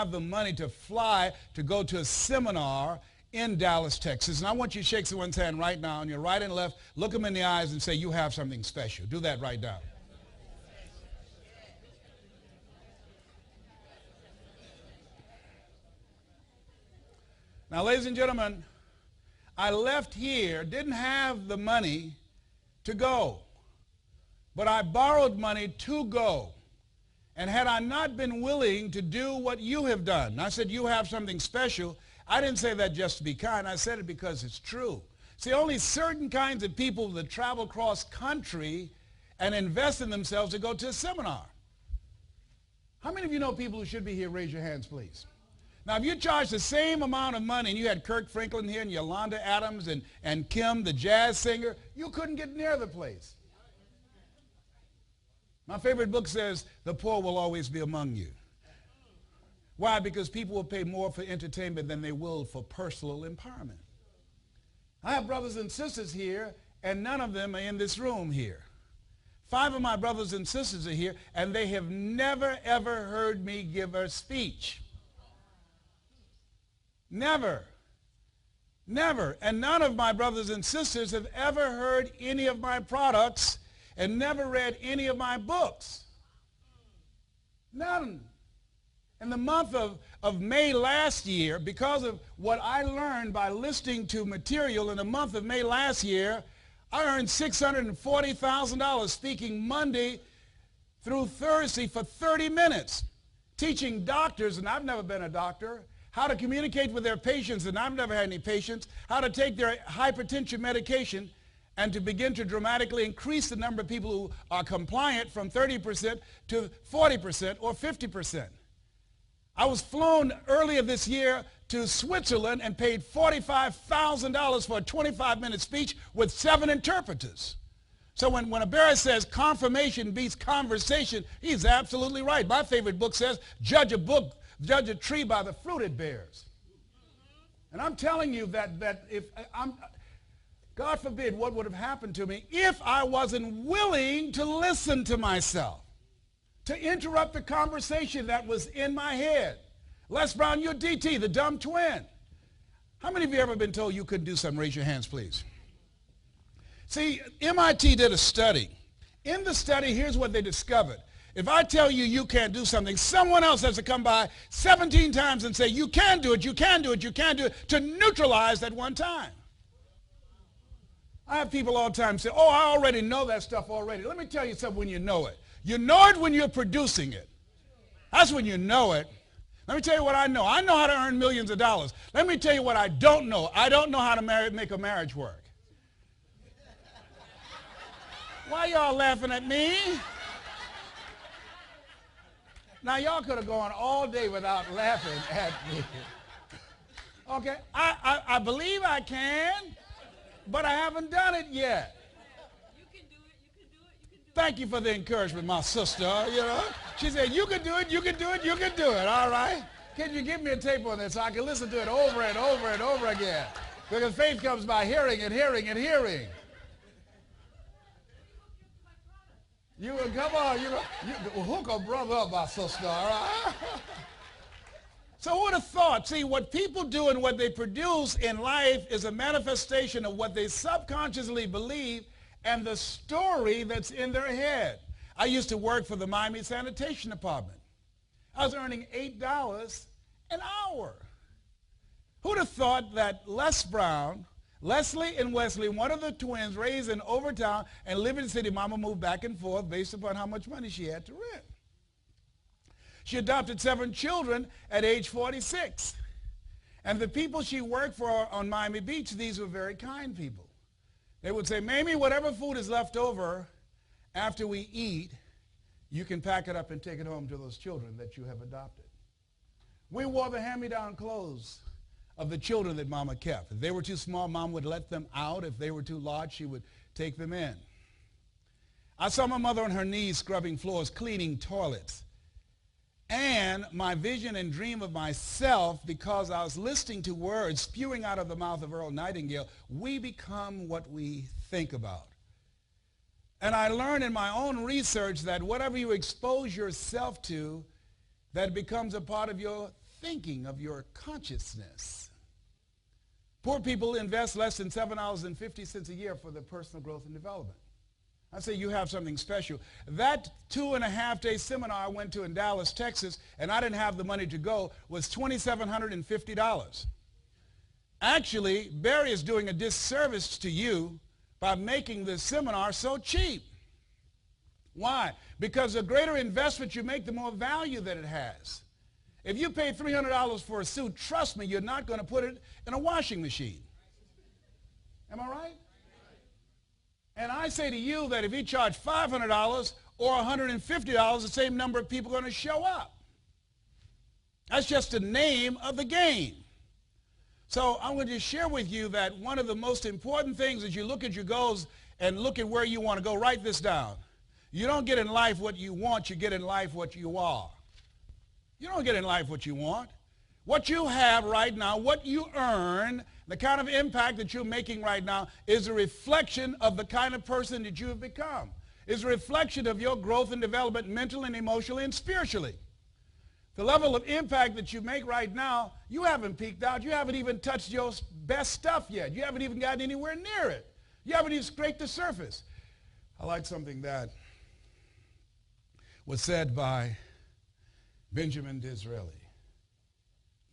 have the money to fly to go to a seminar in Dallas, Texas. And I want you to shake someone's hand right now, on your right and left, look them in the eyes and say, you have something special. Do that right now. Now, ladies and gentlemen, I left here, didn't have the money to go, but I borrowed money to go. And had I not been willing to do what you have done, I said you have something special, I didn't say that just to be kind, I said it because it's true. See, only certain kinds of people that travel cross country and invest in themselves to go to a seminar. How many of you know people who should be here? Raise your hands, please. Now, if you charge the same amount of money and you had Kirk Franklin here and Yolanda Adams and Kim, the jazz singer, you couldn't get near the place. My favorite book says, the poor will always be among you. Why? Because people will pay more for entertainment than they will for personal empowerment. I have brothers and sisters here, and none of them are in this room here. 5 of my brothers and sisters are here, and they have never, ever heard me give a speech. Never. Never. And none of my brothers and sisters have ever heard any of my products and never read any of my books. None. In the month of May last year, because of what I learned by listening to material in the month of May last year, I earned $640,000 speaking Monday through Thursday for 30 minutes, teaching doctors, and I've never been a doctor, how to communicate with their patients, and I've never had any patients, how to take their hypertension medication, and to begin to dramatically increase the number of people who are compliant from 30% to 40% or 50%. I was flown earlier this year to Switzerland and paid $45,000 for a 25-minute speech with 7 interpreters. So when a bear says confirmation beats conversation, he's absolutely right. My favorite book says, judge a tree by the fruit it bears. And I'm telling you that if I'm, God forbid what would have happened to me if I wasn't willing to listen to myself, to interrupt the conversation that was in my head. Les Brown, you're DT, the dumb twin. How many of you ever been told you couldn't do something? Raise your hands, please. See, MIT did a study. In the study, here's what they discovered. If I tell you you can't do something, someone else has to come by 17 times and say, you can do it, you can do it, you can do it, to neutralize that one time. I have people all the time say, oh, I already know that stuff already. Let me tell you something when you know it. You know it when you're producing it. That's when you know it. Let me tell you what I know. I know how to earn millions of dollars. Let me tell you what I don't know. I don't know how to make a marriage work. Why y'all laughing at me? Now, y'all could have gone all day without laughing at me. Okay, I believe I can, but I haven't done it yet. You can do it, you can do it, you can do it. Thank you for the encouragement, my sister, you know. She said, you can do it, you can do it, you can do it, all right? Can you give me a tape on this so I can listen to it over and over and over again? Because faith comes by hearing and hearing and hearing. You come on, you hook a brother up, my sister, all right? So who would have thought? See, what people do and what they produce in life is a manifestation of what they subconsciously believe and the story that's in their head. I used to work for the Miami Sanitation Department. I was earning $8 an hour. Who'd have thought that Les Brown, Leslie and Wesley, one of the twins, raised in Overtown and lived in the city, mama moved back and forth based upon how much money she had to rent. She adopted 7 children at age 46. And the people she worked for on Miami Beach, these were very kind people. They would say, Mamie, whatever food is left over after we eat, you can pack it up and take it home to those children that you have adopted. We wore the hand-me-down clothes of the children that Mama kept. If they were too small, Mom would let them out. If they were too large, she would take them in. I saw my mother on her knees scrubbing floors, cleaning toilets. And my vision and dream of myself, because I was listening to words spewing out of the mouth of Earl Nightingale, we become what we think about. And I learned in my own research that whatever you expose yourself to, that becomes a part of your thinking, of your consciousness. Poor people invest less than $7.50 a year for their personal growth and development. I say you have something special. That 2.5-day seminar I went to in Dallas, Texas, and I didn't have the money to go, was $2,750. Actually, Barry is doing a disservice to you by making this seminar so cheap. Why? Because the greater investment you make, the more value that it has. If you pay $300 for a suit, trust me, you're not going to put it in a washing machine. Am I right? And I say to you that if you charge $500 or $150, the same number of people are going to show up. That's just the name of the game. So I'm going to share with you that one of the most important things as you look at your goals and look at where you want to go, write this down. You don't get in life what you want, you get in life what you are. You don't get in life what you want. What you have right now, what you earn, the kind of impact that you're making right now is a reflection of the kind of person that you have become. It's a reflection of your growth and development mentally and emotionally and spiritually. The level of impact that you make right now, you haven't peaked out. You haven't even touched your best stuff yet. You haven't even gotten anywhere near it. You haven't even scraped the surface. I like something that was said by Benjamin Disraeli.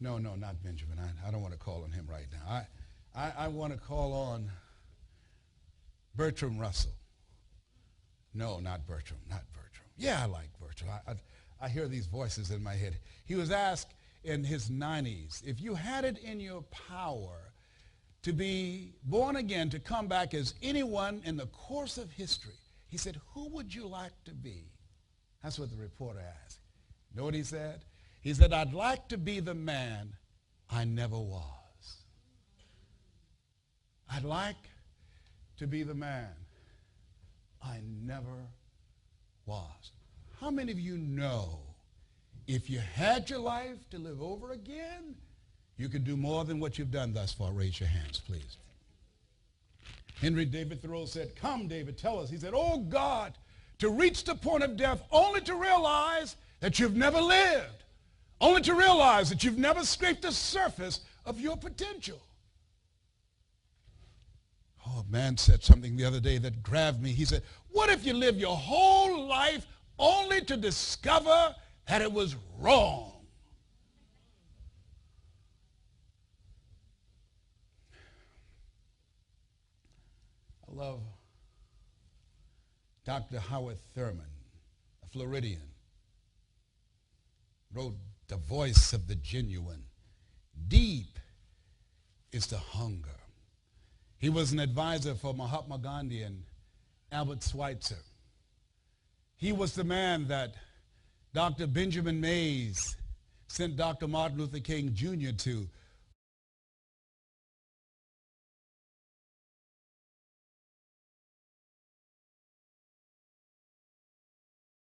No, not Benjamin. I don't want to call on him right now. I want to call on Bertrand Russell. No, not Bertram. Yeah, I like Bertram. I hear these voices in my head. He was asked in his 90s, if you had it in your power to be born again, to come back as anyone in the course of history, he said, who would you like to be? That's what the reporter asked. You know what he said? He said, I'd like to be the man I never was. I'd like to be the man I never was. How many of you know if you had your life to live over again, you could do more than what you've done thus far? Raise your hands, please. Henry David Thoreau said, come, David, tell us. He said, oh, God, to reach the point of death only to realize that you've never lived, only to realize that you've never scraped the surface of your potential. Oh, a man said something the other day that grabbed me. He said, what if you live your whole life only to discover that it was wrong? I love Dr. Howard Thurman, a Floridian, wrote The Voice of the Genuine. Deep is the hunger. He was an advisor for Mahatma Gandhi and Albert Schweitzer. He was the man that Dr. Benjamin Mays sent Dr. Martin Luther King Jr. to